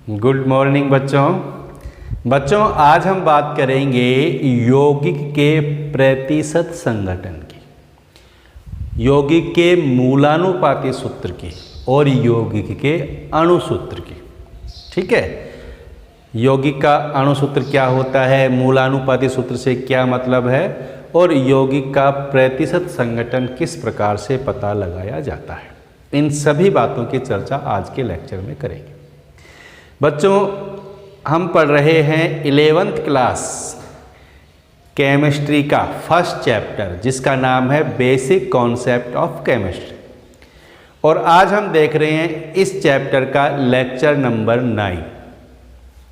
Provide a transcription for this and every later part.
Good morning बच्चों आज हम बात करेंगे यौगिक के प्रतिशत संघटन की, यौगिक के मूलानुपाती सूत्र की और यौगिक के अणुसूत्र की। ठीक है, यौगिक का अणुसूत्र क्या होता है, मूलानुपाती सूत्र से क्या मतलब है और यौगिक का प्रतिशत संघटन किस प्रकार से पता लगाया जाता है, इन सभी बातों की चर्चा आज के लेक्चर में करेंगे। बच्चों हम पढ़ रहे हैं 11th क्लास केमिस्ट्री का फर्स्ट चैप्टर जिसका नाम है बेसिक कॉन्सेप्ट ऑफ केमिस्ट्री, और आज हम देख रहे हैं इस चैप्टर का लेक्चर नंबर 9।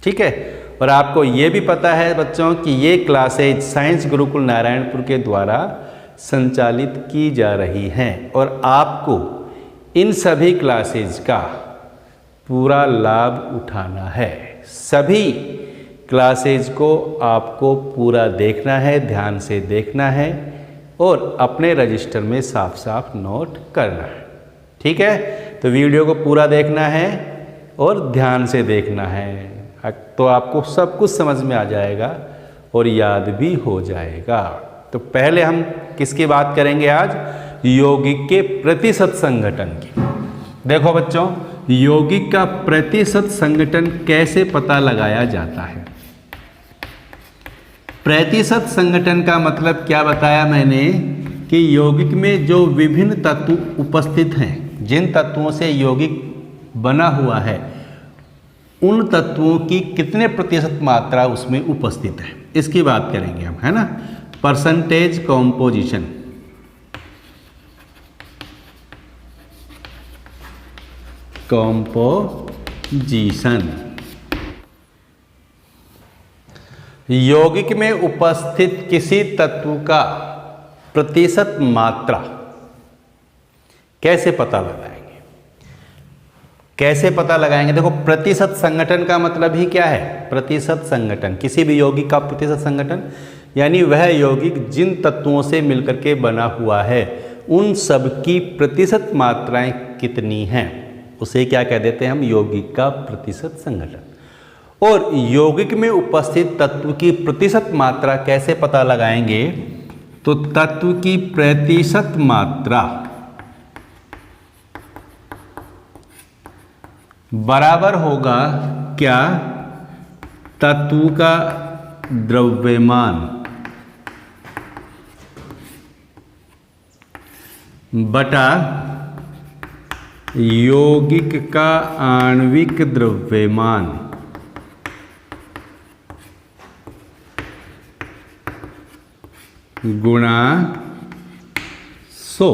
ठीक है, और आपको ये भी पता है बच्चों कि ये क्लासेज साइंस गुरुकुल नारायणपुर के द्वारा संचालित की जा रही हैं और आपको इन सभी क्लासेज का पूरा लाभ उठाना है। सभी क्लासेज को आपको पूरा देखना है, ध्यान से देखना है और अपने रजिस्टर में साफ साफ नोट करना है। ठीक है, तो वीडियो को पूरा देखना है और ध्यान से देखना है, तो आपको सब कुछ समझ में आ जाएगा और याद भी हो जाएगा। तो पहले हम किसकी बात करेंगे आज, यौगिक के प्रतिशत संघटन की। देखो बच्चों, यौगिक का प्रतिशत संघटन कैसे पता लगाया जाता है। प्रतिशत संघटन का मतलब क्या बताया मैंने कि यौगिक में जो विभिन्न तत्व उपस्थित हैं, जिन तत्वों से यौगिक बना हुआ है, उन तत्वों की कितने प्रतिशत मात्रा उसमें उपस्थित है, इसकी बात करेंगे हम, है ना। परसेंटेज कॉम्पोजिशन, कॉम्पोजिशन, यौगिक में उपस्थित किसी तत्व का प्रतिशत मात्रा कैसे पता लगाएंगे, कैसे पता लगाएंगे। देखो, प्रतिशत संघटन का मतलब ही क्या है, प्रतिशत संघटन, किसी भी यौगिक का प्रतिशत संघटन यानी वह यौगिक जिन तत्वों से मिलकर के बना हुआ है उन सब की प्रतिशत मात्राएं कितनी हैं, उसे क्या कह देते हैं हम, यौगिक का प्रतिशत संघटन। और यौगिक में उपस्थित तत्व की प्रतिशत मात्रा कैसे पता लगाएंगे, तो तत्व की प्रतिशत मात्रा बराबर होगा क्या, तत्व का द्रव्यमान बटा यौगिक का आणविक द्रव्यमान गुणा 100।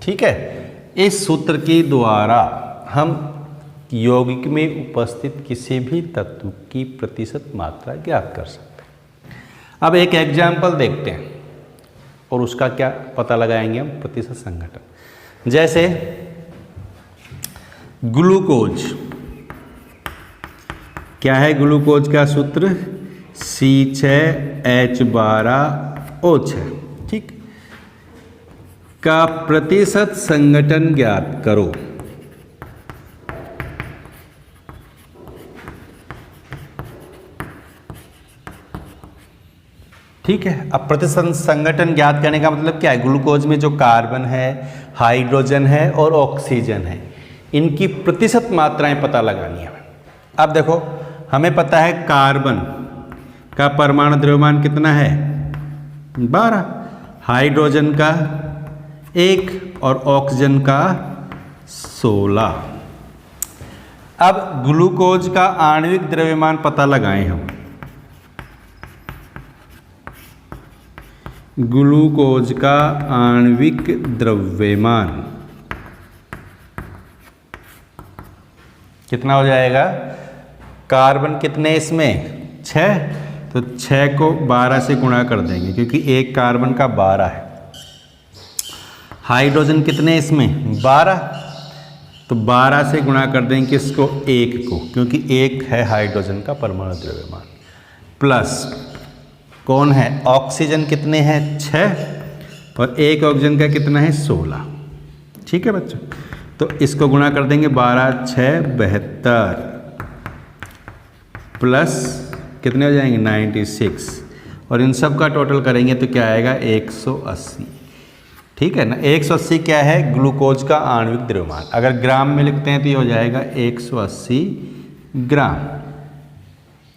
ठीक है, इस सूत्र के द्वारा हम यौगिक में उपस्थित किसी भी तत्व की प्रतिशत मात्रा ज्ञात कर सकते हैं। अब एक एग्जाम्पल देखते हैं और उसका क्या पता लगाएंगे हम, प्रतिशत संघटन। जैसे ग्लूकोज, क्या है ग्लूकोज का सूत्र, C6H12O6। ठीक, का प्रतिशत संघटन ज्ञात करो। ठीक है, अब प्रतिशत संघटन ज्ञात करने का मतलब क्या है, ग्लूकोज में जो कार्बन है, हाइड्रोजन है और ऑक्सीजन है, इनकी प्रतिशत मात्राएं पता लगानी है। अब देखो, हमें पता है कार्बन का परमाणु द्रव्यमान कितना है, 12, हाइड्रोजन का 1 और ऑक्सीजन का 16। अब ग्लूकोज का आणविक द्रव्यमान पता लगाएं हम। ग्लूकोज का आणविक द्रव्यमान कितना हो जाएगा, कार्बन कितने इसमें 6, तो 6 को 12 से गुणा कर देंगे क्योंकि एक कार्बन का 12 है। हाइड्रोजन कितने इसमें 12, तो 12 से गुणा कर देंगे किसको, 1 को, क्योंकि 1 है हाइड्रोजन का परमाणु द्रव्यमान, प्लस कौन है, ऑक्सीजन कितने हैं 6 और एक ऑक्सीजन का कितना है 16। ठीक है बच्चों, तो इसको गुणा कर देंगे 12 6 72, प्लस कितने हो जाएंगे 96, और इन सब का टोटल करेंगे तो क्या आएगा 180। ठीक है ना, 180 क्या है ग्लूकोज का आणविक द्रव्यमान। अगर ग्राम में लिखते हैं तो ये हो जाएगा 180 ग्राम।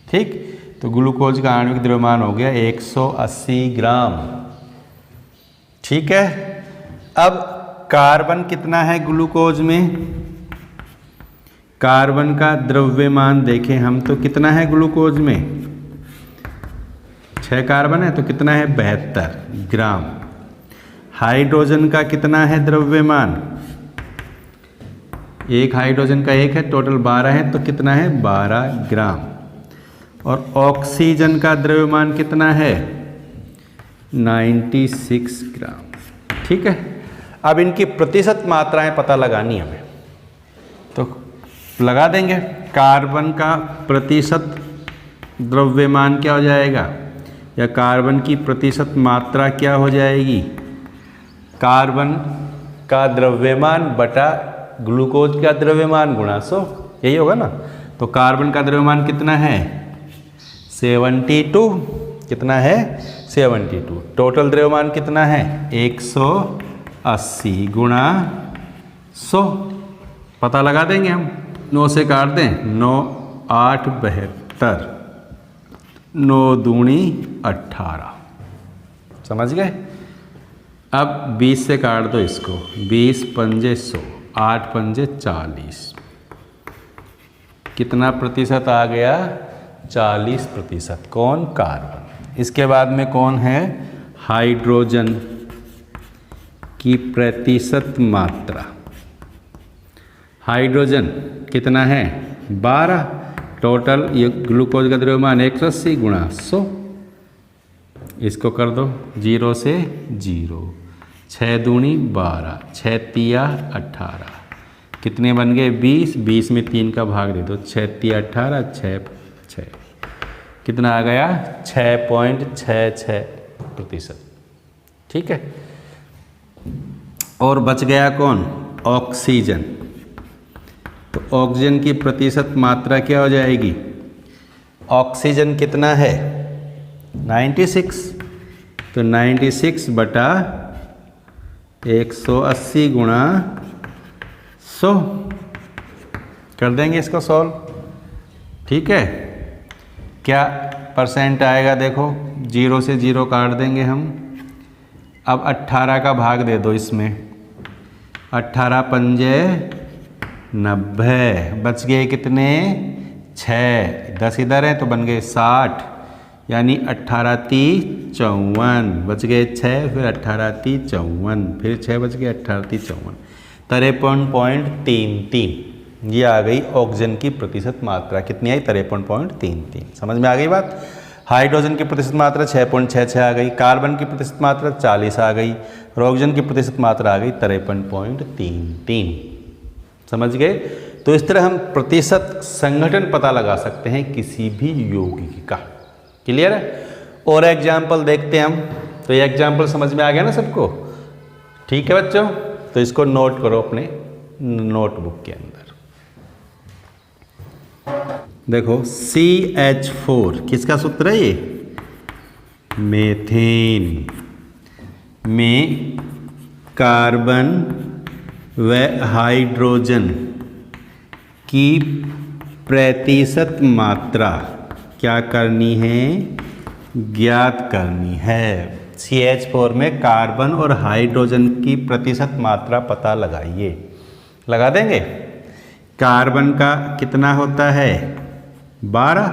ठीक, तो ग्लूकोज का आणविक द्रव्यमान हो गया 180 ग्राम। ठीक है, अब कार्बन कितना है ग्लूकोज में, कार्बन का द्रव्यमान देखें हम तो कितना है ग्लूकोज में, 6 कार्बन है तो कितना है 72 ग्राम। हाइड्रोजन का कितना है द्रव्यमान, एक हाइड्रोजन का एक है, टोटल 12 है तो कितना है 12 ग्राम। और ऑक्सीजन का द्रव्यमान कितना है 96 ग्राम। ठीक है, अब इनकी प्रतिशत मात्राएं पता लगानी हमें, तो लगा देंगे। कार्बन का प्रतिशत द्रव्यमान क्या हो जाएगा, या कार्बन की प्रतिशत मात्रा क्या हो जाएगी, कार्बन का द्रव्यमान बटा ग्लूकोज का द्रव्यमान गुणा 100, यही होगा ना। तो कार्बन का द्रव्यमान कितना है 72, कितना है 72, टोटल द्रव्यमान कितना है 180 गुणा 100, पता लगा देंगे हम। 9 से काट दें, 9 8 72, 9 दूनी 18, समझ गए। अब 20 से काट दो इसको, 20 पंजे 100, 8 पंजे 40, कितना प्रतिशत आ गया 40%। कौन, कार्बन। इसके बाद में कौन है, हाइड्रोजन की प्रतिशत मात्रा। हाइड्रोजन कितना है 12, टोटल ये ग्लूकोज का द्रव्यमान 180 गुणा 100, इसको कर दो 0 से 0, 6 दूनी 12, 6 तिया 18, कितने बन गए 20, 20 में 3 का भाग दे दो, 6 तिया 18, 6, कितना आ गया 6.66%। ठीक है, और बच गया कौन, ऑक्सीजन। तो ऑक्सीजन की प्रतिशत मात्रा क्या हो जाएगी, ऑक्सीजन कितना है 96, तो 96 बटा 180 गुणा 100, कर देंगे इसको सॉल्व। ठीक है, क्या परसेंट आएगा देखो, 0 से 0 काट देंगे हम। अब 18 का भाग दे दो इसमें, 18 पंजे 90, बच गए कितने 6, 10 इधर है तो बन गए 60, यानी 18 30 54, बच गए 6, फिर 18 30 54, फिर 6 बच गए 18 30 54, 53.33। ये आ गई ऑक्सीजन की प्रतिशत मात्रा, कितनी आई 53.33। समझ में आ गई बात। हाइड्रोजन की प्रतिशत मात्रा 6.66 आ गई, कार्बन की प्रतिशत मात्रा 40 आ गई, और ऑक्सीजन की प्रतिशत मात्रा आ गई 53.33। समझ गए। तो इस तरह हम प्रतिशत संघटन पता लगा सकते हैं किसी भी यौगिक का। क्लियर है। और एग्जाम्पल देखते हैं हम। तो ये एग्जाम्पल समझ में आ गया ना सबको, ठीक है बच्चों। तो इसको नोट करो अपने नोटबुक के अंदर। देखो CH4 किसका सूत्र है ये, मेथेन में कार्बन व हाइड्रोजन की प्रतिशत मात्रा क्या करनी है, ज्ञात करनी है। CH4 में कार्बन और हाइड्रोजन की प्रतिशत मात्रा पता लगाइए। लगा देंगे। कार्बन का कितना होता है 12,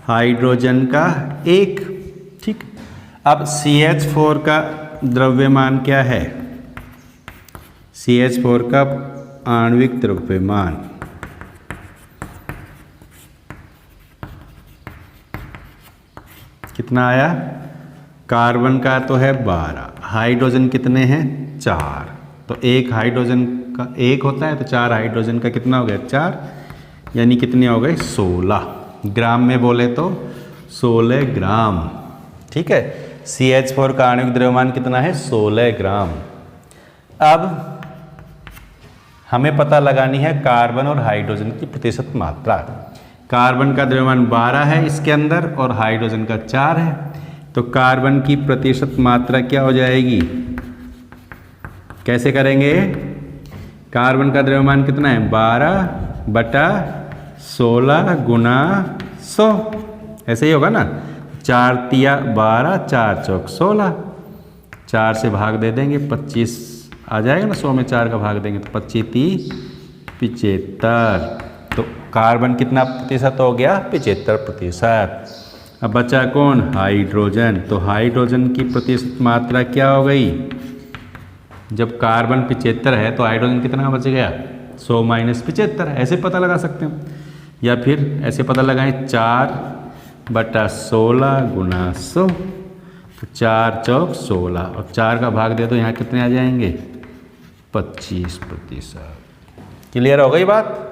हाइड्रोजन का 1। ठीक। अब CH4 का द्रव्यमान क्या है, CH4 का आणविक द्रव्यमान कितना आया, कार्बन का तो है 12, हाइड्रोजन कितने हैं 4, तो एक हाइड्रोजन का 1 होता है तो 4 हाइड्रोजन का कितना हो गया 4, यानी कितने हो गए 16 ग्राम में बोले तो 16 ग्राम। ठीक है। CH4 का आणविक द्रव्यमान कितना है 16 ग्राम। अब हमें पता लगानी है कार्बन और हाइड्रोजन की प्रतिशत मात्रा। कार्बन का द्रव्यमान 12 है इसके अंदर और हाइड्रोजन का 4 है, तो कार्बन की प्रतिशत मात्रा क्या हो जाएगी? कैसे करेंगे? कार्बन का द्रव्यमान कितना है? 12/16 गुना 100, ऐसे ही होगा ना। 4 तिया 12, 4 चौक 16, 4 से भाग दे देंगे 25 आ जाएगा ना, 100 में 4 का भाग देंगे तो 25 30 75। तो कार्बन कितना प्रतिशत हो गया? 75%। अब बचा कौन? हाइड्रोजन। तो हाइड्रोजन की प्रतिशत मात्रा क्या हो गई? जब कार्बन 75 है तो हाइड्रोजन कितना बच गया? 100 - 75, ऐसे पता लगा सकते हैं। या फिर ऐसे पता लगाएं 4/16 गुना 100, तो 4 चौक 16 और 4 का भाग दे दो, यहाँ कितने आ जाएंगे? 25%। क्लियर हो गई बात?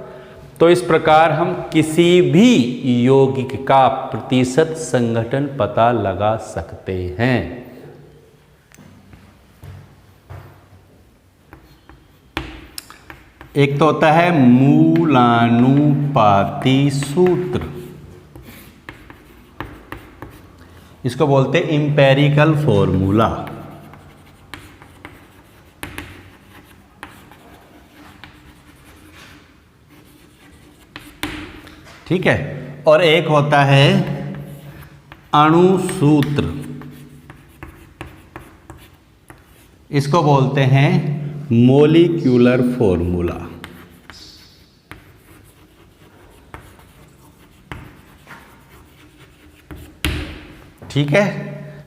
तो इस प्रकार हम किसी भी यौगिक का प्रतिशत संघटन पता लगा सकते हैं। एक तो होता है मूलानुपाती सूत्र, इसको बोलते हैं इंपेरिकल फॉर्मूला। ठीक है। और एक होता है अणुसूत्र, इसको बोलते हैं मोलिक्यूलर फॉर्मूला। ठीक है।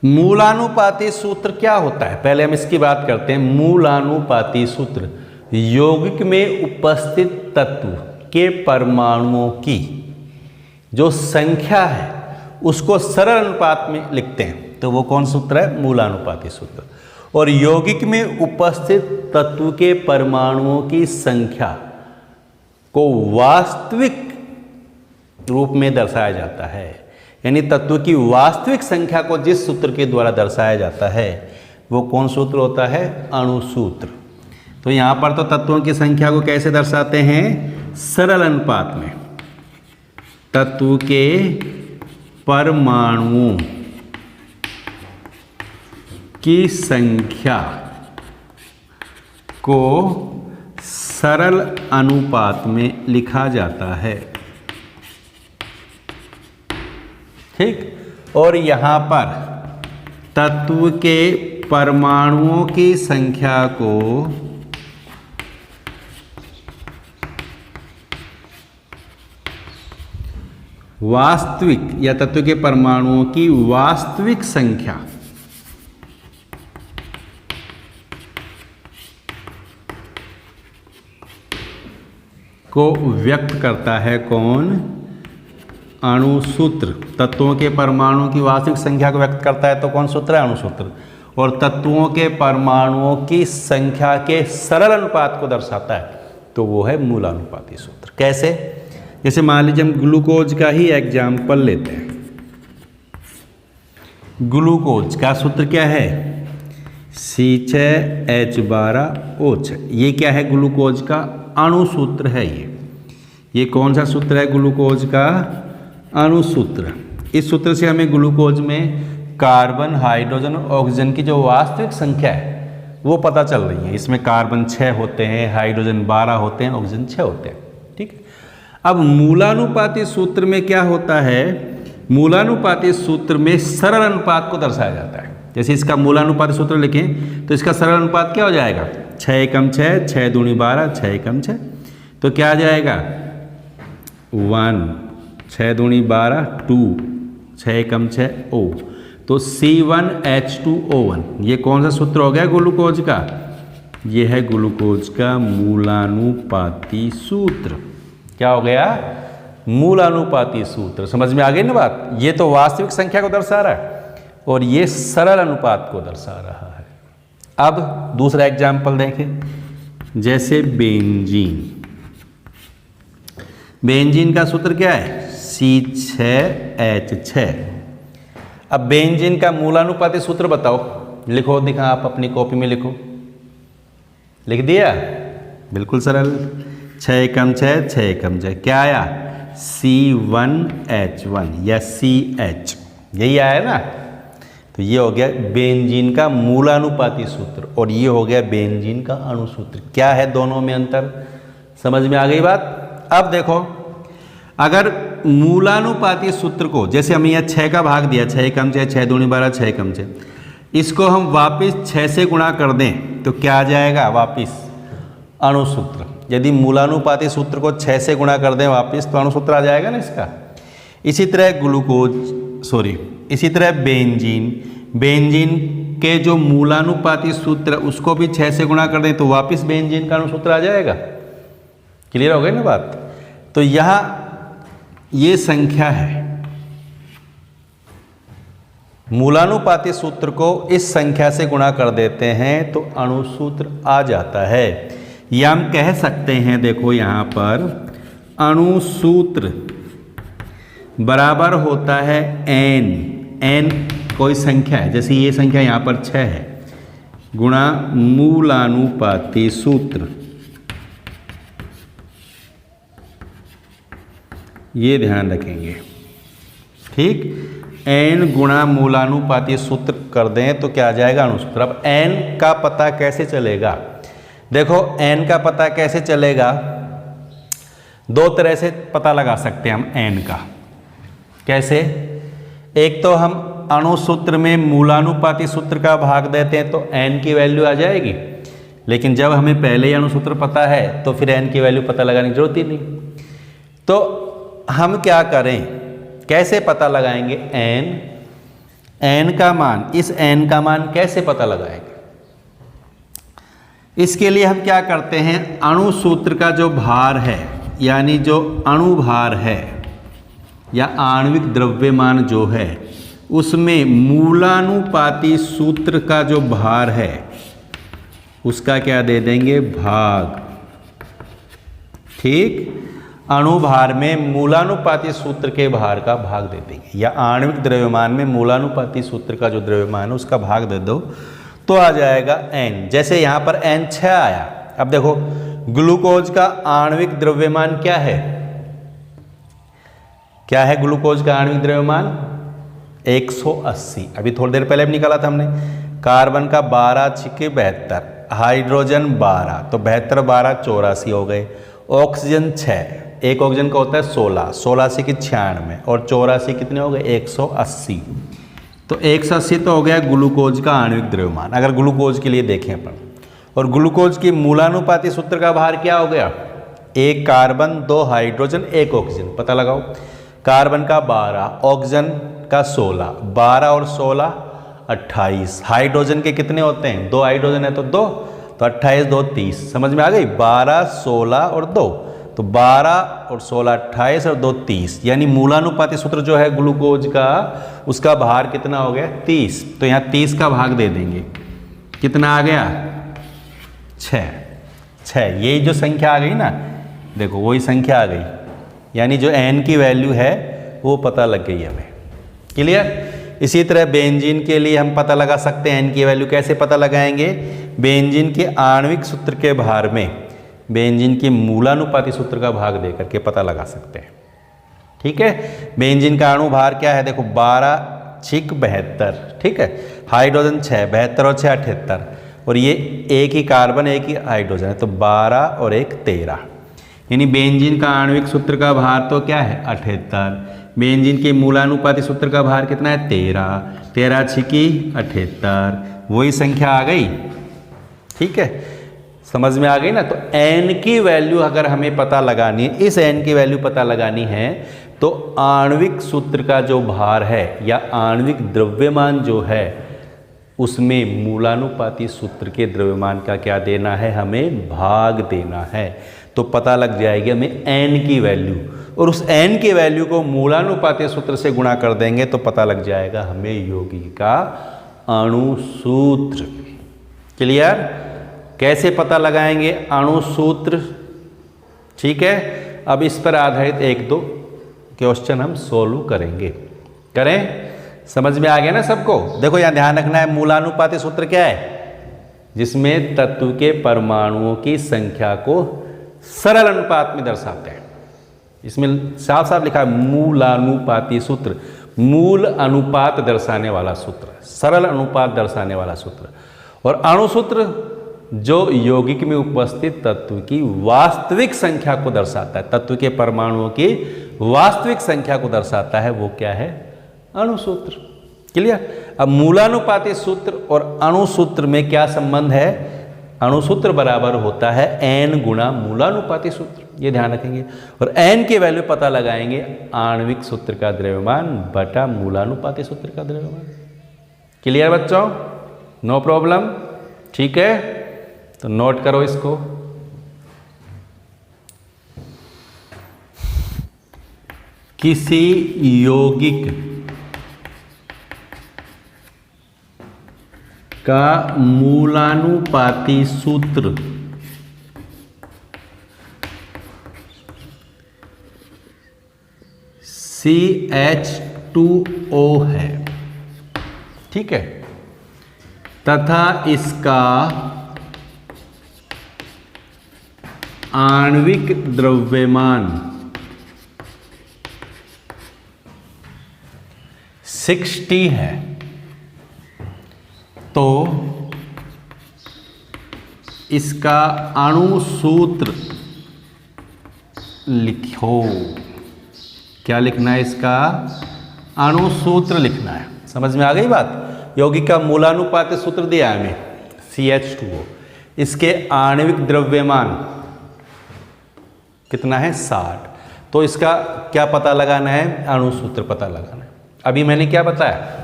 मूलानुपाती सूत्र क्या होता है? पहले हम इसकी बात करते हैं। मूलानुपाती सूत्र यौगिक में उपस्थित तत्व के परमाणुओं की जो संख्या है उसको सरल अनुपात में लिखते हैं, तो वो कौन सूत्र है? मूलानुपाती सूत्र। और यौगिक में उपस्थित तत्व के परमाणुओं की संख्या को वास्तविक रूप में दर्शाया जाता है, यानी तत्व की वास्तविक संख्या को जिस सूत्र के द्वारा दर्शाया जाता है वो कौन सूत्र होता है? अणुसूत्र। तो यहाँ पर तो तत्वों की संख्या को कैसे दर्शाते हैं? सरल अनुपात में। तत्व के परमाणुओं की संख्या को सरल अनुपात में लिखा जाता है। ठीक। और यहाँ पर तत्व के परमाणुओं की संख्या को वास्तविक या तत्व के परमाणुओं की वास्तविक संख्या को व्यक्त करता है कौन? अणुसूत्र। तत्वों के परमाणुओं की वास्तविक संख्या को व्यक्त करता है तो कौन सूत्र है? अणुसूत्र। और तत्वों के परमाणुओं की संख्या के सरल अनुपात को दर्शाता है तो वो है मूलानुपाती सूत्र। कैसे? जैसे मान लीजिए हम ग्लूकोज का ही एग्जाम्पल लेते हैं। ग्लूकोज का सूत्र क्या है? C6H12O6। ये क्या है? ग्लूकोज का अणुसूत्र है। ये कौन सा सूत्र है? ग्लूकोज का अणुसूत्र। इस सूत्र से हमें ग्लूकोज में कार्बन, हाइड्रोजन और ऑक्सीजन की जो वास्तविक संख्या है वो पता चल रही है। इसमें कार्बन 6 होते हैं, हाइड्रोजन 12 होते हैं, ऑक्सीजन 6 होते हैं। ठीक है। अब मूलानुपाती सूत्र में क्या होता है? मूलानुपाती सूत्र में सरल अनुपात को दर्शाया जाता है। जैसे इसका मूलानुपाती सूत्र लिखें तो इसका सरल अनुपात क्या हो जाएगा? 6 × 6, 6 दूनी 12, 6 × 6, तो क्या आ जाएगा? 1, 6 दूनी 12, 2, 6 × 6 O, तो C1H2O1। ये कौन सा सूत्र हो गया ग्लूकोज का? ये है ग्लूकोज का मूलानुपाती सूत्र। क्या हो गया? मूलानुपाती सूत्र। समझ में आ गई ना बात? ये तो वास्तविक संख्या को दर्शा रहा है और ये सरल अनुपात को दर्शा रहा है। अब दूसरा एग्जाम्पल देखें, जैसे बेंजीन। बेंजीन का सूत्र क्या है? C6H6। अब बेंजीन का मूलानुपाती सूत्र बताओ, लिखो, दिखा आप अपनी कॉपी में लिखो। लिख दिया? बिल्कुल सरल। 6 × 6, 6 × 6, क्या आया? C1H1 या CH, यही आया ना। तो ये हो गया बेंजीन का मूलानुपाती सूत्र और ये हो गया बेंजीन का अणुसूत्र। क्या है दोनों में अंतर, समझ में आ गई बात। अब देखो, अगर मूलानुपाती सूत्र को, जैसे हम यहाँ 6 का भाग दिया, 6 कम 6, 6 दूनी 12, 6 कम 6, इसको हम वापस 6 से गुणा कर दें तो क्या आ जाएगा, वापस अणुसूत्र। यदि मूलानुपाती सूत्र को 6 से गुणा कर दें वापस तो अणुसूत्र आ जाएगा ना इसका। इसी तरह इसी तरह बेंजीन के जो मूलानुपाती सूत्र उसको भी 6 से गुणा कर दें तो वापस बेंजीन का अणुसूत्र आ जाएगा। क्लियर हो गई ना बात। तो यहाँ ये संख्या है, मूलानुपाती सूत्र को इस संख्या से गुणा कर देते हैं तो अणुसूत्र आ जाता है। या हम कह सकते हैं, देखो यहाँ पर अणुसूत्र बराबर होता है n कोई संख्या है, जैसे ये संख्या यहाँ पर 6 है, गुणा मूलानुपाती सूत्र, ये ध्यान रखेंगे, ठीक। n गुणा मूलानुपाती सूत्र कर दें तो क्या आ जाएगा, अणुसूत्र। अब n का पता कैसे चलेगा, देखो n का पता कैसे चलेगा, दो तरह से पता लगा सकते हैं हम n का। कैसे, एक तो हम अणुसूत्र में मूलानुपाती सूत्र का भाग देते हैं तो n की वैल्यू आ जाएगी, लेकिन जब हमें पहले ही अणुसूत्र पता है तो फिर n की वैल्यू पता लगाने की जरूरत ही नहीं। तो हम क्या करें, कैसे पता लगाएंगे n का मान, इस n का मान कैसे पता लगाएंगे। इसके लिए हम क्या करते हैं, अणुसूत्र का जो भार है, यानी जो अणुभार है या आणविक द्रव्यमान जो है, उसमें मूलानुपाती सूत्र का जो भार है उसका क्या दे देंगे, भाग, ठीक। अणुभार में मूलानुपाती सूत्र के भार का भाग दे देंगे, या आणविक द्रव्यमान में मूलानुपाती सूत्र का जो द्रव्यमान है उसका भाग दे दो तो आ जाएगा n। जैसे यहाँ पर n 6 आया। अब देखो ग्लूकोज का आणविक द्रव्यमान क्या है, क्या है ग्लूकोज का आणविक द्रव्यमान, 180। अभी थोड़ी देर पहले भी निकाला था हमने। कार्बन का 12 छिके 72, हाइड्रोजन 12, तो 72 12 84 हो गए। ऑक्सीजन 6, एक ऑक्सीजन का होता है 16, 16 से 96 और 84 कितने हो गए, 180। तो 180 तो हो गया ग्लूकोज का आणविक द्रव्यमान, अगर ग्लूकोज के लिए देखें अपन। और ग्लूकोज की मूलानुपाती सूत्र का भार क्या हो गया, 1 कार्बन 2 हाइड्रोजन 1 ऑक्सीजन, पता लगाओ। कार्बन का 12, ऑक्सीजन का 16, 12 और 16 28। हाइड्रोजन के कितने होते हैं, 2 हाइड्रोजन है तो 2, तो 28 2 30, समझ में आ गई। 12 16 और 2, तो 12 और 16 28 और 2 30, यानी मूलानुपाती सूत्र जो है ग्लूकोज का, उसका भार कितना हो गया, 30। तो यहाँ 30 का भाग दे देंगे, कितना आ गया, 6। यही जो संख्या आ गई ना, देखो वही संख्या आ गई, यानी जो n की वैल्यू है वो पता लग गई हमें। क्लियर। इसी तरह बेंजीन के लिए हम पता लगा सकते हैं n की वैल्यू। कैसे पता लगाएंगे, बेंजीन के आणविक सूत्र के भार में बेंजीन के मूलानुपाती सूत्र का भाग दे करके पता लगा सकते हैं। ठीक है। बेंजीन का अणु भार क्या है, देखो 12 छिक 72, ठीक है। हाइड्रोजन 6, 72 और 6 78, और ये एक ही कार्बन एक ही हाइड्रोजन है, तो 12 और 1 13, यानी बेंजीन का आणविक सूत्र का भार तो क्या है 78। बेंजीन के मूलानुपाती सूत्र का भार कितना है 13, 13 छिकी 78, वही संख्या आ गई। ठीक है, समझ में आ गई ना। तो n की वैल्यू अगर हमें पता लगानी है, इस n की वैल्यू पता लगानी है, तो आणविक सूत्र का जो भार है या आणविक द्रव्यमान जो है उसमें मूलानुपाती सूत्र के द्रव्यमान का क्या देना है, हमें भाग देना है। तो पता लग जाएगी हमें n की वैल्यू, और उस n की वैल्यू को मूलानुपाती सूत्र से गुणा कर देंगे तो पता लग जाएगा हमें यौगिक का अणुसूत्र। क्लियर। कैसे पता लगाएंगे अणुसूत्र, ठीक है। अब इस पर आधारित 1-2 क्वेश्चन हम सोल्व करेंगे। करें, समझ में आ गया ना सबको। देखो यहां ध्यान रखना है, मूलानुपाती सूत्र क्या है, जिसमें तत्व के परमाणुओं की संख्या को सरल अनुपात में दर्शाते हैं। इसमें साफ साफ लिखा है मूलानुपाती सूत्र, मूल अनुपात दर्शाने वाला सूत्र, सरल अनुपात दर्शाने वाला सूत्र। और अणुसूत्र जो यौगिक में उपस्थित तत्व की वास्तविक संख्या को दर्शाता है, तत्व के परमाणुओं की वास्तविक संख्या को दर्शाता है, वो क्या है? अणुसूत्र। क्लियर? अब मूलानुपाती सूत्र और अणुसूत्र में क्या संबंध है? अणुसूत्र बराबर होता है n गुणा मूलानुपाती सूत्र, ये ध्यान रखेंगे। और n की वैल्यू पता लगाएंगे आणविक सूत्र का द्रव्यमान बटा मूलानुपाती सूत्र का द्रव्यमान। क्लियर बच्चों? No problem? ठीक है, तो नोट करो इसको। किसी यौगिक का मूलानुपाती सूत्र CH2O है, ठीक है, तथा इसका आणविक द्रव्यमान 60 है, तो इसका अणुसूत्र लिखो। क्या लिखना है? इसका अणुसूत्र लिखना है। समझ में आ गई बात? यौगिक का मूलानुपाती सूत्र दिया है हमें CH2O, इसके आणविक द्रव्यमान कितना है? 60। तो इसका क्या पता लगाना है? अणुसूत्र पता लगाना है। अभी मैंने क्या बताया?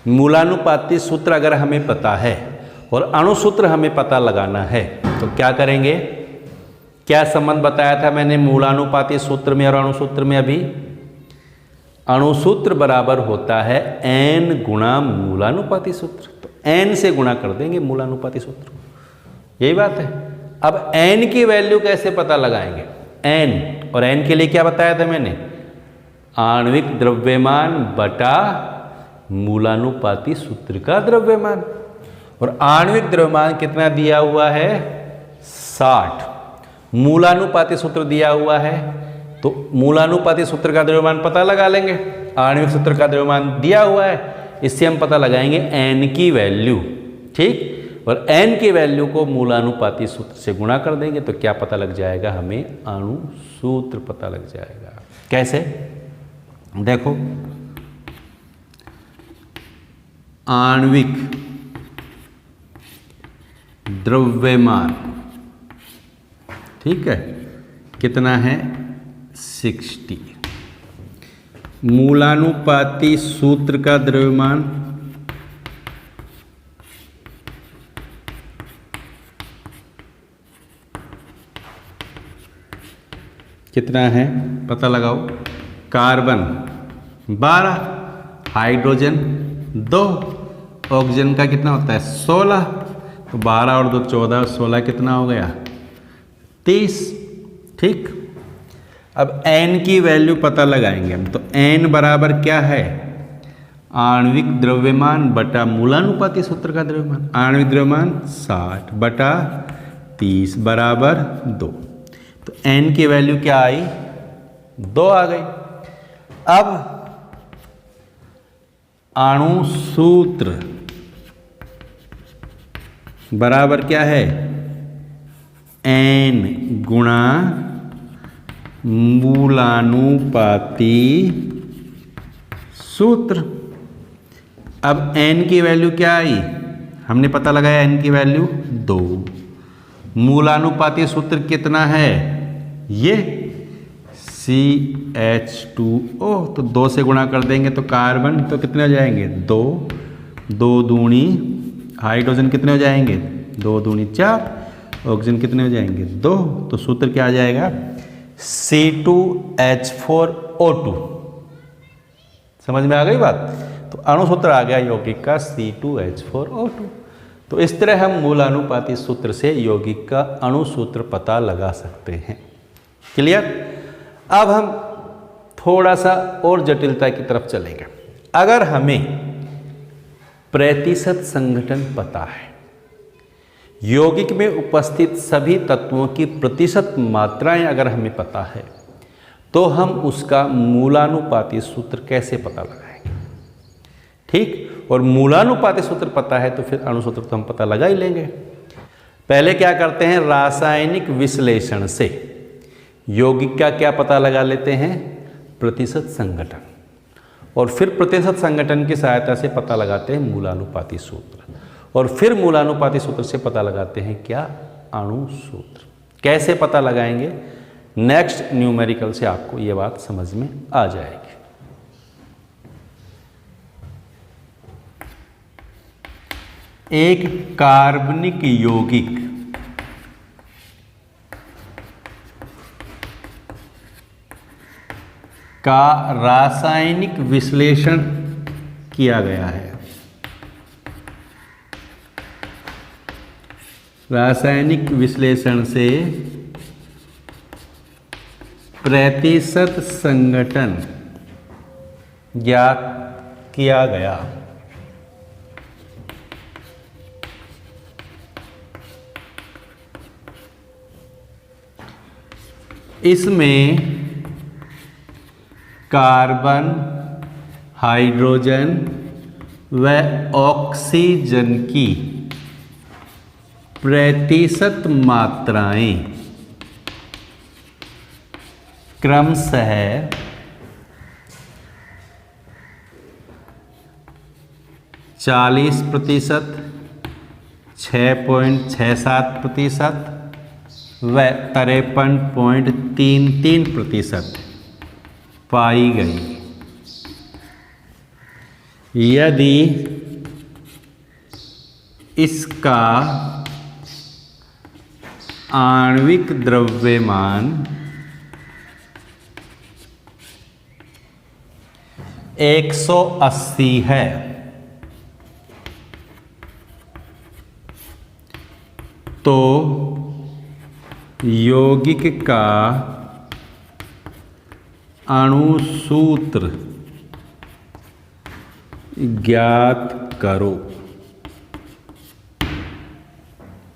मूलानुपाती सूत्र अगर हमें पता है और अणुसूत्र हमें पता लगाना है तो क्या करेंगे? क्या संबंध बताया था मैंने मूलानुपाती सूत्र में और अणुसूत्र में? अभी अणुसूत्र बराबर होता है n गुणा मूलानुपाती सूत्र, तो n से गुणा कर देंगे मूलानुपाती सूत्र, यही बात है। अब n की वैल्यू कैसे पता लगाएंगे? n, और n के लिए क्या बताया था मैंने? आणविक द्रव्यमान बटा मूलानुपाती सूत्र का द्रव्यमान। और आणविक द्रव्यमान कितना दिया हुआ है? 60। मूलानुपाती सूत्र दिया हुआ है, तो मूलानुपाती सूत्र का द्रव्यमान पता लगा लेंगे। आणविक सूत्र का द्रव्यमान दिया हुआ है, इससे हम पता लगाएंगे n की वैल्यू, ठीक। और n की वैल्यू को मूलानुपाती सूत्र से गुणा कर देंगे तो क्या पता लग जाएगा? हमें अणुसूत्र पता लग जाएगा। कैसे? देखो, आणविक द्रव्यमान, ठीक है, कितना है? 60। मूलानुपाती सूत्र का द्रव्यमान कितना है? पता लगाओ। कार्बन 12, हाइड्रोजन 2, ऑक्सीजन का कितना होता है? 16। तो 12 और 2 14, 16 कितना हो गया? 30, ठीक। अब n की वैल्यू पता लगाएंगे हम, तो n बराबर क्या है? आणविक द्रव्यमान बटा मूलानुपाती सूत्र का द्रव्यमान। आणविक द्रव्यमान 60 बटा 30 बराबर 2। तो n की वैल्यू क्या आई? 2 आ गई। अब अणुसूत्र बराबर क्या है? n गुणा मूलानुपाती सूत्र। अब n की वैल्यू क्या आई? हमने पता लगाया n की वैल्यू 2। मूलानुपाती सूत्र कितना है? ये CH2O, तो 2 से गुणा कर देंगे तो कार्बन तो कितने हो जाएंगे? 2, 2 दूनी, हाइड्रोजन कितने हो जाएंगे? 2 दूनी 4, ऑक्सीजन कितने हो जाएंगे? 2। तो सूत्र क्या आ जाएगा? C2H4O2। समझ में आ गई बात? तो अणुसूत्र आ गया यौगिक का C2H4O2। तो इस तरह हम मूलानुपाती सूत्र से यौगिक का अणुसूत्र पता लगा सकते हैं। क्लियर? अब हम थोड़ा सा और जटिलता की तरफ चलेंगे। अगर हमें प्रतिशत संघटन पता है, यौगिक में उपस्थित सभी तत्वों की प्रतिशत मात्राएं अगर हमें पता है, तो हम उसका मूलानुपाती सूत्र कैसे पता लगाएंगे? ठीक, और मूलानुपाती सूत्र पता है तो फिर अणुसूत्र तो हम पता लगा ही लेंगे। पहले क्या करते हैं, रासायनिक विश्लेषण से यौगिक का क्या पता लगा लेते हैं, प्रतिशत संघटन, और फिर प्रतिशत संघटन की सहायता से पता लगाते हैं मूलानुपाती सूत्र, और फिर मूलानुपाती सूत्र से पता लगाते हैं क्या, अणु सूत्र। कैसे पता लगाएंगे, नेक्स्ट न्यूमेरिकल से आपको ये बात समझ में आ जाएगी। एक कार्बनिक यौगिक का रासायनिक विश्लेषण किया गया है। रासायनिक विश्लेषण से प्रतिशत संघटन ज्ञात किया गया। इसमें कार्बन, हाइड्रोजन व ऑक्सीजन की प्रतिशत मात्राएं क्रमशः 40%, 6.67% व 53.33% पाई गई। यदि इसका आणविक द्रव्यमान 180 है तो यौगिक का अणुसूत्र ज्ञात करो।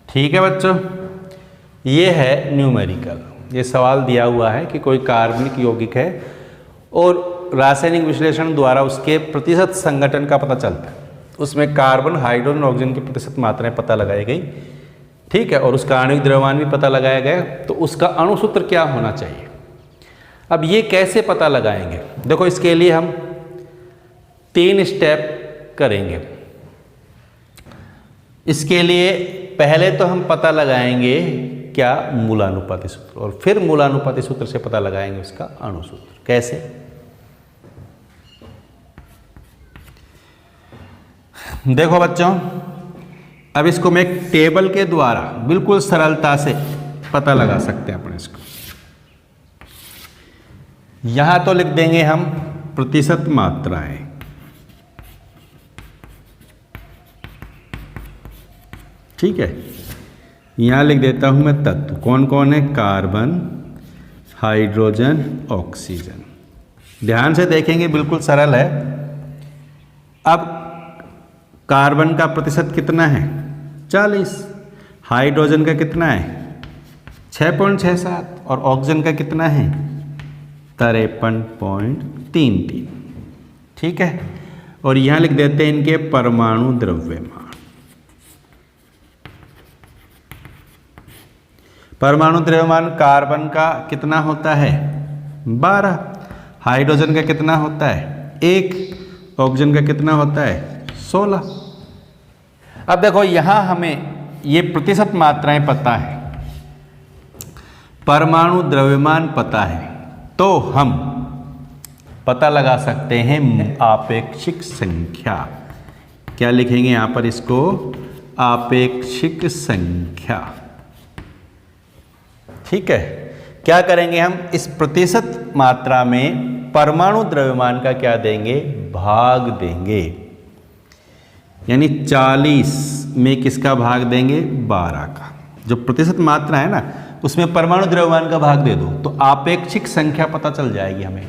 ठीक है बच्चों, ये है न्यूमेरिकल। ये सवाल दिया हुआ है कि कोई कार्बनिक यौगिक है और रासायनिक विश्लेषण द्वारा उसके प्रतिशत संघटन का पता चलता है। उसमें कार्बन, हाइड्रोजन, ऑक्सीजन की प्रतिशत मात्राएं पता लगाई गई, ठीक है, और उसका आणविक द्रव्यमान भी पता लगाया गया, तो उसका अणुसूत्र क्या होना चाहिए। अब ये कैसे पता लगाएंगे, देखो इसके लिए हम 3 स्टेप करेंगे। इसके लिए पहले तो हम पता लगाएंगे क्या, मूलानुपाती सूत्र, और फिर मूलानुपाती सूत्र से पता लगाएंगे उसका अणुसूत्र। कैसे, देखो बच्चों, अब इसको मैं एक टेबल के द्वारा बिल्कुल सरलता से पता लगा सकते हैं अपन इसको। यहां तो लिख देंगे हम प्रतिशत मात्राएं, ठीक है। यहां लिख देता हूं मैं तत्व, कौन कौन है, कार्बन, हाइड्रोजन, ऑक्सीजन। ध्यान से देखेंगे, बिल्कुल सरल है। अब कार्बन का प्रतिशत कितना है, 40। हाइड्रोजन का कितना है, 6.67, और ऑक्सीजन का कितना है, 53.33। ठीक है, और यहां लिख देते हैं इनके परमाणु द्रव्यमान। परमाणु द्रव्यमान कार्बन का कितना होता है, 12। हाइड्रोजन का कितना होता है, 1। ऑक्सीजन का कितना होता है, 16। अब देखो यहां हमें ये प्रतिशत मात्राएं पता है, परमाणु द्रव्यमान पता है, तो हम पता लगा सकते हैं आपेक्षिक संख्या। क्या लिखेंगे यहां पर इसको, आपेक्षिक संख्या। ठीक है, क्या करेंगे हम, इस प्रतिशत मात्रा में परमाणु द्रव्यमान का क्या देंगे, भाग देंगे। यानी 40 में किसका भाग देंगे, 12 का। जो प्रतिशत मात्रा है ना, उसमें परमाणु द्रव्यमान का भाग दे दो तो आपेक्षिक संख्या पता चल जाएगी हमें।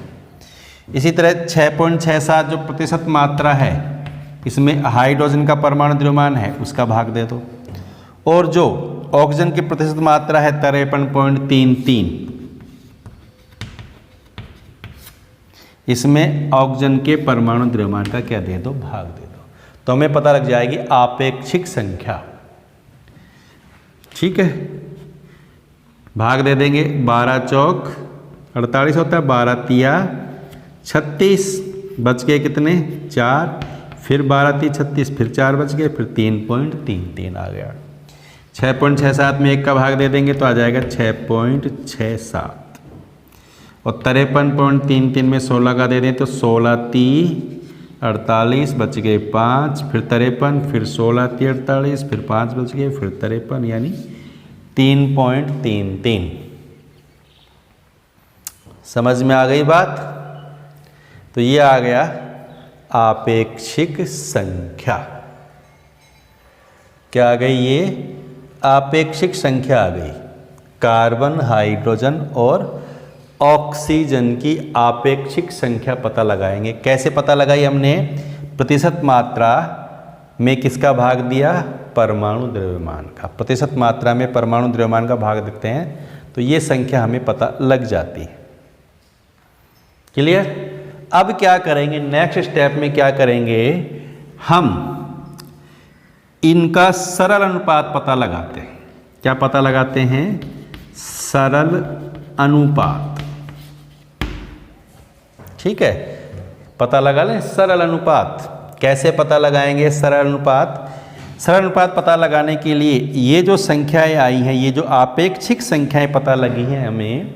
इसी तरह 6.67 जो प्रतिशत मात्रा है, इसमें हाइड्रोजन का परमाणु द्रव्यमान है, उसका भाग दे दो। और जो ऑक्सीजन की प्रतिशत मात्रा है 53.33, इसमें ऑक्सीजन के परमाणु द्रव्यमान का क्या दे दो, भाग दे दो, तो हमें पता लग जाएगी आपेक्षिक संख्या। ठीक है, भाग दे देंगे, 12 चौक 48 होता है, 12 तिया 36, बच गए कितने 4, फिर 12 ती 36, फिर 4 बच गए, फिर 3.33 आ गया। 6.67 में 1 का भाग दे देंगे तो आ जाएगा 6.67, और 53.33 में 16 का दे दें तो 16 ती 48, बच गए 5, फिर 53, फिर 16 ती 48, फिर 5 बच गए, फिर 53, यानी 3.33। समझ में आ गई बात? तो ये आ गया आपेक्षिक संख्या। क्या आ गई? ये आपेक्षिक संख्या आ गई। कार्बन, हाइड्रोजन और ऑक्सीजन की आपेक्षिक संख्या पता लगाएंगे। कैसे पता लगाई हमने? प्रतिशत मात्रा में किसका भाग दिया? परमाणु द्रव्यमान का। प्रतिशत मात्रा में परमाणु द्रव्यमान का भाग देते हैं तो ये संख्या हमें पता लग जाती है। क्लियर? अब क्या करेंगे? नेक्स्ट स्टेप में क्या करेंगे? हम इनका सरल अनुपात पता लगाते हैं। क्या पता लगाते हैं? सरल अनुपात। ठीक है, पता लगा लें सरल अनुपात। कैसे पता लगाएंगे सरल अनुपात? सरल अनुपात पता लगाने के लिए ये जो संख्याएं आई हैं, ये जो आपेक्षिक संख्याएं पता लगी हैं, हमें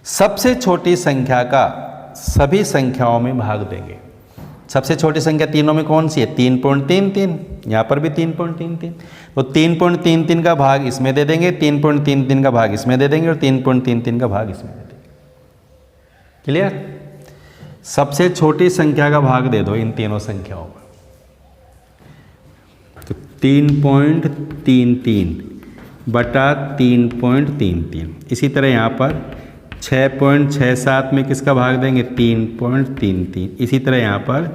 सबसे छोटी संख्या का सभी संख्याओं में भाग देंगे। सबसे छोटी संख्या तीनों में कौन सी है? 3.33। यहाँ पर भी 3.33, तो 3.33 का भाग इसमें दे देंगे, 3.33 का भाग इसमें दे देंगे और 3.33 का भाग इसमें दे देंगे। क्लियर? सबसे छोटी संख्या का भाग दे दो इन तीनों संख्याओं में, तो 3.33 बटा 3.33। इसी तरह यहाँ पर 6.67 में किसका भाग देंगे? 3.33। इसी तरह यहाँ पर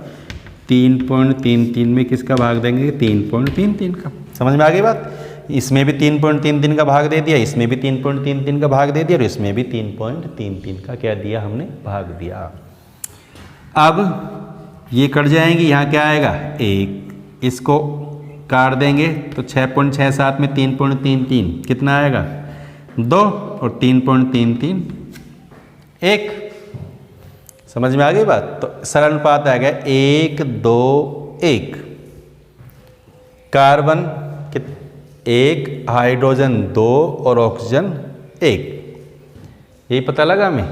3.33 में किसका भाग देंगे? 3.33 का। समझ में आ गई बात? इसमें भी 3.33 का भाग दे दिया, इसमें भी 3.33 का भाग दे दिया, और इसमें भी 3.33 का क्या दिया हमने? भाग दिया। अब ये कट जाएंगी, यहाँ क्या आएगा? 1। इसको काट देंगे तो 6.67 में 3.33 कितना आएगा? 2, और 3.33 1। समझ में आ गई बात? तो सरल अनुपात आ गया 1, 2, 1। कार्बन 1, हाइड्रोजन 2 और ऑक्सीजन 1। यही पता लगा हमें।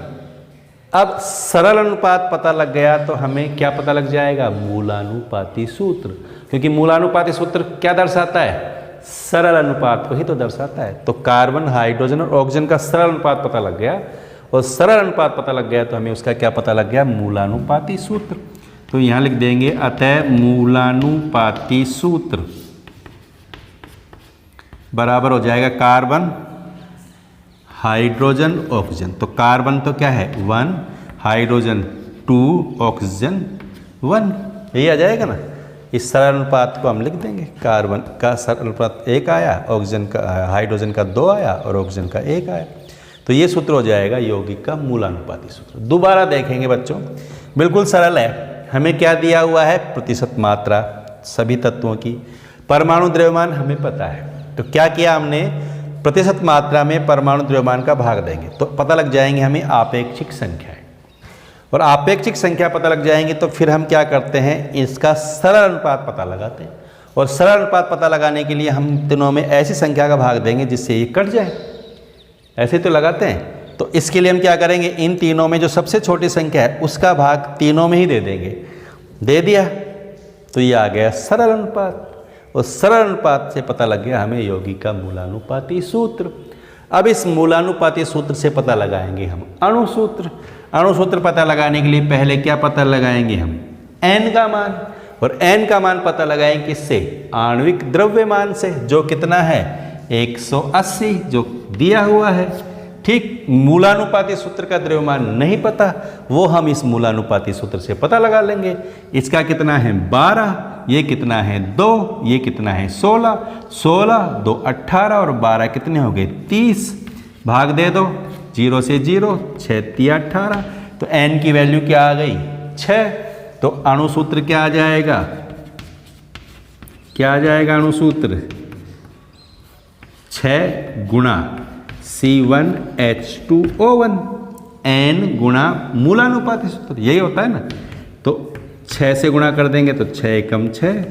अब सरल अनुपात पता लग गया तो हमें क्या पता लग जाएगा? मूलानुपाती सूत्र। क्योंकि मूलानुपाती सूत्र क्या दर्शाता है? सरल अनुपात को ही तो दर्शाता है। तो कार्बन, हाइड्रोजन और ऑक्सीजन का सरल अनुपात पता लग गया, और सरल अनुपात पता लग गया तो हमें उसका क्या पता लग गया? मूलानुपाती सूत्र। तो यहाँ लिख देंगे अतः मूलानुपाती सूत्र बराबर हो जाएगा कार्बन, हाइड्रोजन, ऑक्सीजन। तो कार्बन तो क्या है? 1, हाइड्रोजन 2, ऑक्सीजन 1। यही आ जाएगा ना। इस सरल अनुपात को हम लिख देंगे। कार्बन का सरल अनुपात 1 आया, ऑक्सीजन का, हाइड्रोजन का 2 आया और ऑक्सीजन का 1 आया। तो ये सूत्र हो जाएगा यौगिक का मूलानुपाती सूत्र। दोबारा देखेंगे बच्चों, बिल्कुल सरल है। हमें क्या दिया हुआ है? प्रतिशत मात्रा सभी तत्वों की। परमाणु द्रव्यमान हमें पता है, तो क्या किया हमने? प्रतिशत मात्रा में परमाणु द्रव्यमान का भाग देंगे तो पता लग जाएंगे हमें आपेक्षिक संख्याएं। और आपेक्षिक संख्या पता लग जाएंगे तो फिर हम क्या करते हैं? इसका सरल अनुपात पता लगाते हैं। और सरल अनुपात पता लगाने के लिए हम तीनों में ऐसी संख्या का भाग देंगे जिससे ये कट जाए। ऐसे तो लगाते हैं। तो इसके लिए हम क्या करेंगे? इन तीनों में जो सबसे छोटी संख्या है उसका भाग तीनों में ही दे देंगे। दे दिया तो ये आ गया सरल अनुपात। और सरल अनुपात से पता लग गया हमें यौगिक का मूलानुपाती सूत्र। अब इस मूलानुपाती सूत्र से पता लगाएंगे हम अणु सूत्र। अणु सूत्र पता लगाने के लिए पहले क्या पता लगाएंगे हम? n का मान। और n का मान पता लगाएंगे किससे? आणविक द्रव्यमान से, जो कितना है? 180, जो दिया हुआ है। ठीक, मूलानुपाती सूत्र का द्रव्यमान नहीं पता, वो हम इस मूलानुपाती सूत्र से पता लगा लेंगे। इसका कितना है? 12, ये कितना है? 2, ये कितना है? 16। 16, 2 18 और 12 कितने हो गए? 30। भाग दे दो, 0 से 0, 6 × 3 = 18। तो n की वैल्यू क्या आ गई? 6, तो अणुसूत्र क्या आ जाएगा, क्या आ जाएगा अणुसूत्र, 6 गुणा C1H2O1 n गुणा मूलानुपाती सूत्र, यही होता है ना। तो 6 से गुणा कर देंगे तो 6 एकम 6,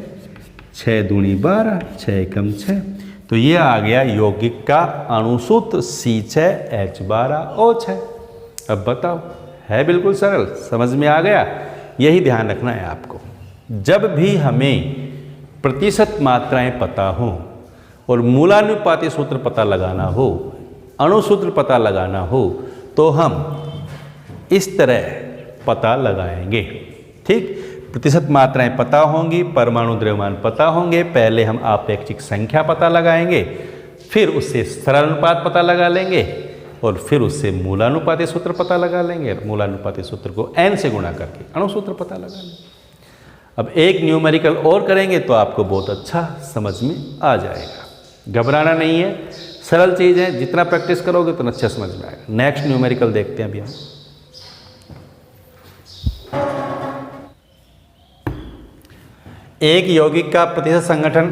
6 दूनी 12, 6 एकम 6, तो ये आ गया यौगिक का अणुसूत्र C6H12O6। अब बताओ, है बिल्कुल सरल, समझ में आ गया। यही ध्यान रखना है आपको, जब भी हमें प्रतिशत मात्राएं पता हो और मूलानुपाती सूत्र पता लगाना हो, अणुसूत्र पता लगाना हो, तो हम इस तरह पता लगाएंगे। ठीक, प्रतिशत मात्राएं पता होंगी, परमाणु द्रव्यमान पता होंगे, पहले हम आपेक्षिक संख्या पता लगाएंगे, फिर उससे सरल अनुपात पता लगा लेंगे और फिर उससे मूलानुपाती सूत्र पता लगा लेंगे। मूलानुपाती सूत्र को n से गुणा करके अणुसूत्र पता लगा लेंगे। अब एक न्यूमेरिकल और करेंगे तो आपको बहुत अच्छा समझ में आ जाएगा। घबराना नहीं है, सरल चीज़ है, जितना प्रैक्टिस करोगे उतना अच्छा समझ में आएगा। नेक्स्ट न्यूमेरिकल देखते हैं अभी हम। एक यौगिक का प्रतिशत संगठन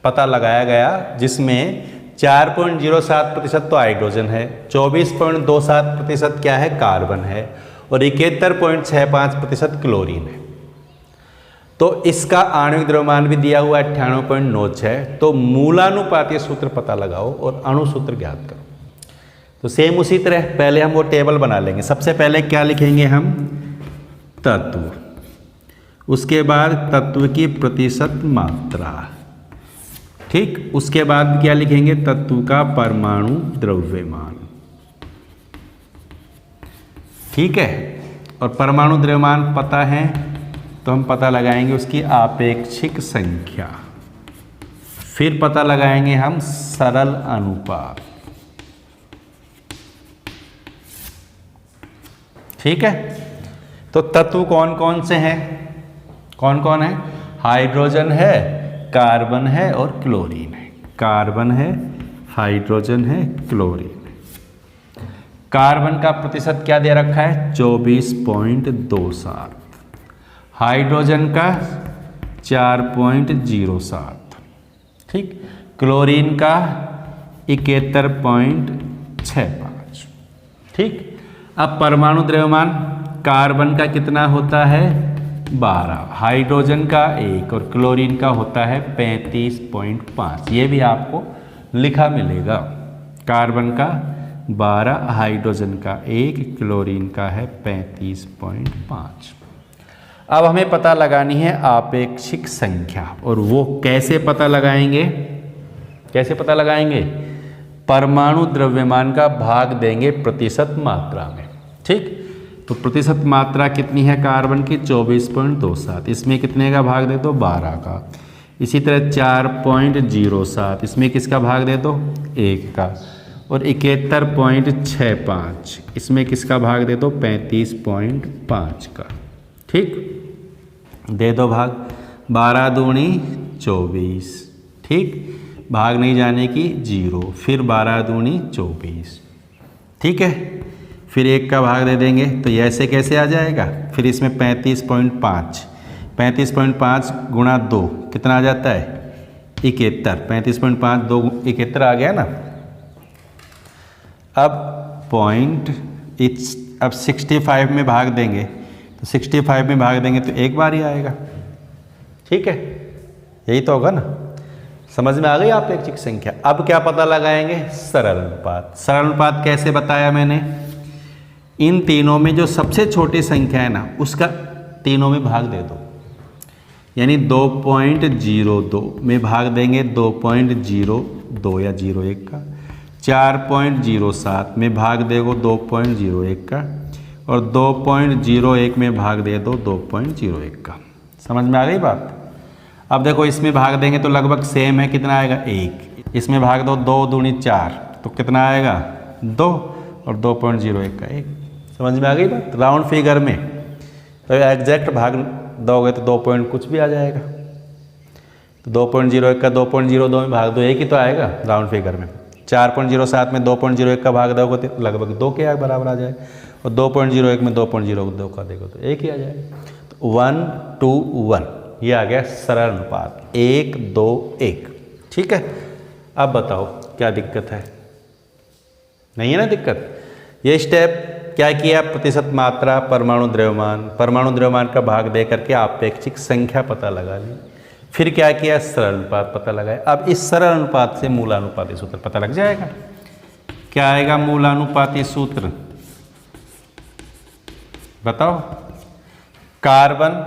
पता लगाया गया, जिसमें 4.07% तो हाइड्रोजन है, 24.27% क्या है, कार्बन है, और 71.65% क्लोरीन है। तो इसका आणविक द्रव्यमान भी दिया हुआ है 98.96। तो मूलानुपाती सूत्र पता लगाओ और अणुसूत्र ज्ञात करो। तो सेम उसी तरह पहले हम वो टेबल बना लेंगे। सबसे पहले क्या लिखेंगे हम, तत्व, उसके बाद तत्व की प्रतिशत मात्रा, ठीक, उसके बाद क्या लिखेंगे, तत्व का परमाणु द्रव्यमान, ठीक है। और परमाणु द्रव्यमान पता है तो हम पता लगाएंगे उसकी आपेक्षिक संख्या, फिर पता लगाएंगे हम सरल अनुपात, ठीक है। तो तत्व कौन कौन से हैं, कौन कौन है, हाइड्रोजन है, कार्बन है और क्लोरीन है। कार्बन है, हाइड्रोजन है, क्लोरीन है। कार्बन का प्रतिशत क्या दे रखा है, 24.27, हाइड्रोजन का 4.07, ठीक, क्लोरीन का 71.65, ठीक। अब परमाणु द्रव्यमान कार्बन का कितना होता है, 12, हाइड्रोजन का 1 और क्लोरीन का होता है 35.5। ये भी आपको लिखा मिलेगा, कार्बन का 12, हाइड्रोजन का 1, क्लोरीन का है 35.5। अब हमें पता लगानी है आपेक्षिक संख्या, और वो कैसे पता लगाएंगे, कैसे पता लगाएंगे, परमाणु द्रव्यमान का भाग देंगे प्रतिशत मात्रा में, ठीक। तो प्रतिशत मात्रा कितनी है कार्बन की, 24.27, इसमें कितने का भाग दे दो, 12 का। इसी तरह 4.07, इसमें किसका भाग दे दो, 1 का। और 71.65, इसमें किसका भाग दे दो, 35.5 का, ठीक, दे दो भाग। 12 दूनी 24, ठीक, भाग नहीं जाने की 0, फिर 12 दूनी 24, ठीक है। फिर 1 का भाग दे देंगे, तो ये ऐसे कैसे आ जाएगा, फिर इसमें 35.5, 35.5 गुणा 2 कितना आ जाता है, 71, 35.5 2 71 आ गया ना। अब अब 65 में भाग देंगे, तो 65 में भाग देंगे तो एक बार ही आएगा, ठीक है, यही तो होगा ना। समझ में आ गई आपेक्षिक संख्या। अब क्या पता लगाएंगे, सरल अनुपात। सरल अनुपात कैसे बताया मैंने, इन तीनों में जो सबसे छोटी संख्या है ना, उसका तीनों में भाग दे दो, यानी 2.02 में भाग देंगे 2.02 या 01 का, 4.07 में भाग देगो 2.01 का, और 2.01 में भाग दे दो 2.01 का। समझ में आ गई बात। अब देखो इसमें भाग देंगे तो लगभग सेम है, कितना आएगा, 1। इसमें भाग दो 2 दूनी 4, तो कितना आएगा, 2, और 2.01 का 1। समझ में आ गई बात। राउंड फिगर में तो एग्जैक्ट भाग दोगे तो 2 पॉइंट कुछ भी आ जाएगा, तो 2.01 का 2.02 में भाग दो, एक ही तो आएगा राउंड फिगर में। 4.07 में 2.01 का भाग दोगे तो लगभग 2 के बराबर आ जाए, और 2.01 में 2.02 का देखो तो 1 ही आ जाएगा। तो 1 2 1 ये आ गया सरल अनुपात 1 2 1। ठीक है, अब बताओ क्या दिक्कत है? नहीं है ना दिक्कत। ये स्टेप क्या किया? प्रतिशत मात्रा, परमाणु द्रव्यमान का भाग दे करके आपेक्षिक संख्या पता लगा ली। फिर क्या किया? सरल अनुपात पता लगाया। अब इस सरल अनुपात से मूलानुपाती सूत्र पता लग जाएगा। क्या आएगा मूलानुपाती सूत्र? बताओ। कार्बन,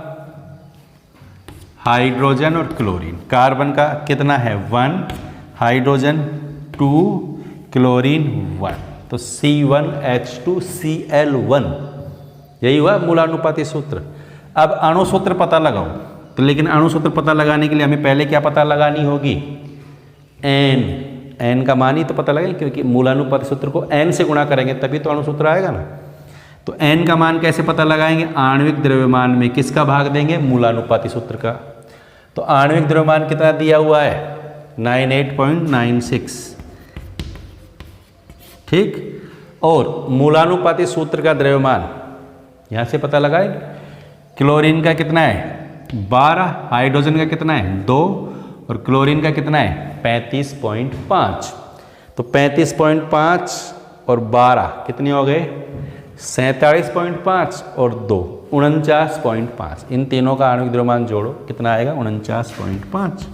हाइड्रोजन और क्लोरीन। कार्बन का कितना है? 1, हाइड्रोजन 2, क्लोरीन 1, तो C1H2Cl1 यही हुआ मूलानुपाती सूत्र। अब अणु सूत्र पता लगाओ। तो लेकिन अणु सूत्र पता लगाने के लिए हमें पहले क्या पता लगानी होगी? n का मान ही तो पता लगेगा, क्योंकि मूलानुपाती सूत्र को n से गुणा करेंगे तभी तो अणु सूत्र आएगा ना। तो n का मान कैसे पता लगाएंगे? आणविक द्रव्यमान में किसका भाग देंगे? मूलानुपाती सूत्र का। तो आणविक द्रव्यमान कितना दिया हुआ है? 98.96। ठीक, और मूलानुपाती सूत्र का द्रव्यमान यहां से पता लगाएंगे। क्लोरीन का कितना है? 12, हाइड्रोजन का कितना है? 2, और क्लोरीन का कितना है? 35.5। तो 35.5 और 12 कितने हो गए? 47.5 और 2 49.5। इन तीनों का आणविक द्रव्यमान जोड़ो, कितना आएगा? 49.5।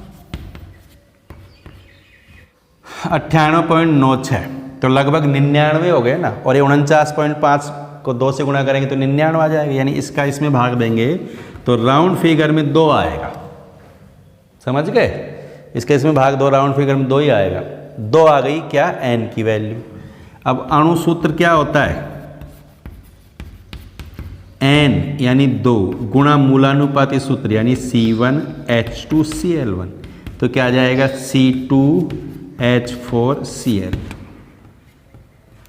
98.96, तो लगभग 99 हो गए ना। और ये 49.5 को 2 से गुणा करेंगे तो 99 आ जाएगा, यानी इसका इसमें भाग देंगे तो राउंड फिगर में 2 आएगा। समझ गए? इसके इसमें भाग 2, राउंड फिगर में 2 ही आएगा। 2 आ गई क्या? n की वैल्यू। अब अणु सूत्र क्या होता है? n यानी 2 गुणा मूलानुपाती सूत्र यानी C1H2Cl1, तो क्या आ जाएगा? C2H4Cl।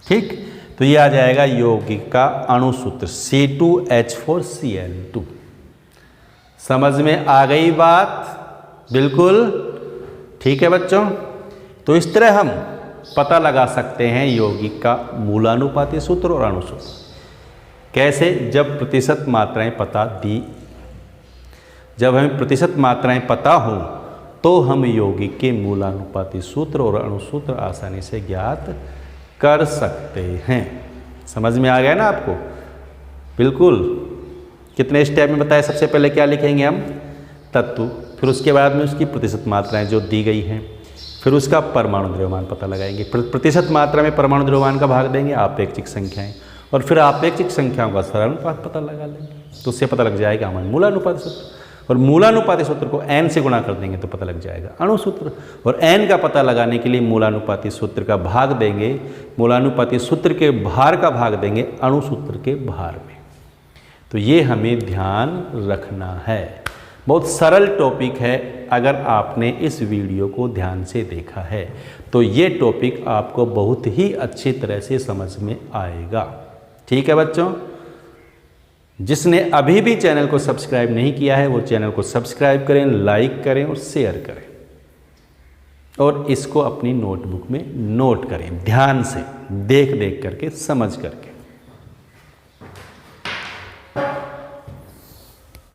ठीक, तो ये आ जाएगा यौगिक का अणु सूत्र C2H4Cl2। समझ में आ गई बात? बिल्कुल ठीक है बच्चों। तो इस तरह हम पता लगा सकते हैं यौगिक का मूलानुपाती सूत्र और अणु सूत्र। कैसे? जब प्रतिशत मात्राएं पता दी, जब हमें प्रतिशत मात्राएं पता हो तो हम यौगिक के मूलानुपाती सूत्र और अणु सूत्र आसानी से ज्ञात कर सकते हैं। समझ में आ गया ना आपको? बिल्कुल। कितने स्टेप में बताया? सबसे पहले क्या लिखेंगे हम? तत्व, फिर उसके बाद में उसकी प्रतिशत मात्राएं जो दी गई हैं, फिर उसका परमाणु द्रव्यमान पता लगाएंगे, प्रतिशत मात्रा में परमाणु द्रव्यमान का भाग देंगे, आपेक्षिक संख्याएं, और फिर आपेक्षिक संख्याओं का सरल अनुपात पता लगा लेंगे। तो उससे पता लग जाएगा हमारे मूलानुपाती सूत्र, और मूलानुपाती सूत्र को n से गुणा कर देंगे तो पता लग जाएगा अणु सूत्र। और n का पता लगाने के लिए मूलानुपाती सूत्र का भाग देंगे, मूलानुपाती सूत्र के भार का भाग देंगे अणु सूत्र के भार में। तो ये हमें ध्यान रखना है। बहुत सरल टॉपिक है। अगर आपने इस वीडियो को ध्यान से देखा है तो ये टॉपिक आपको बहुत ही अच्छी तरह से समझ में आएगा। ठीक है बच्चों, जिसने अभी भी चैनल को सब्सक्राइब नहीं किया है वो चैनल को सब्सक्राइब करें, लाइक करें और शेयर करें, और इसको अपनी नोटबुक में नोट करें, ध्यान से देख देख करके, समझ करके।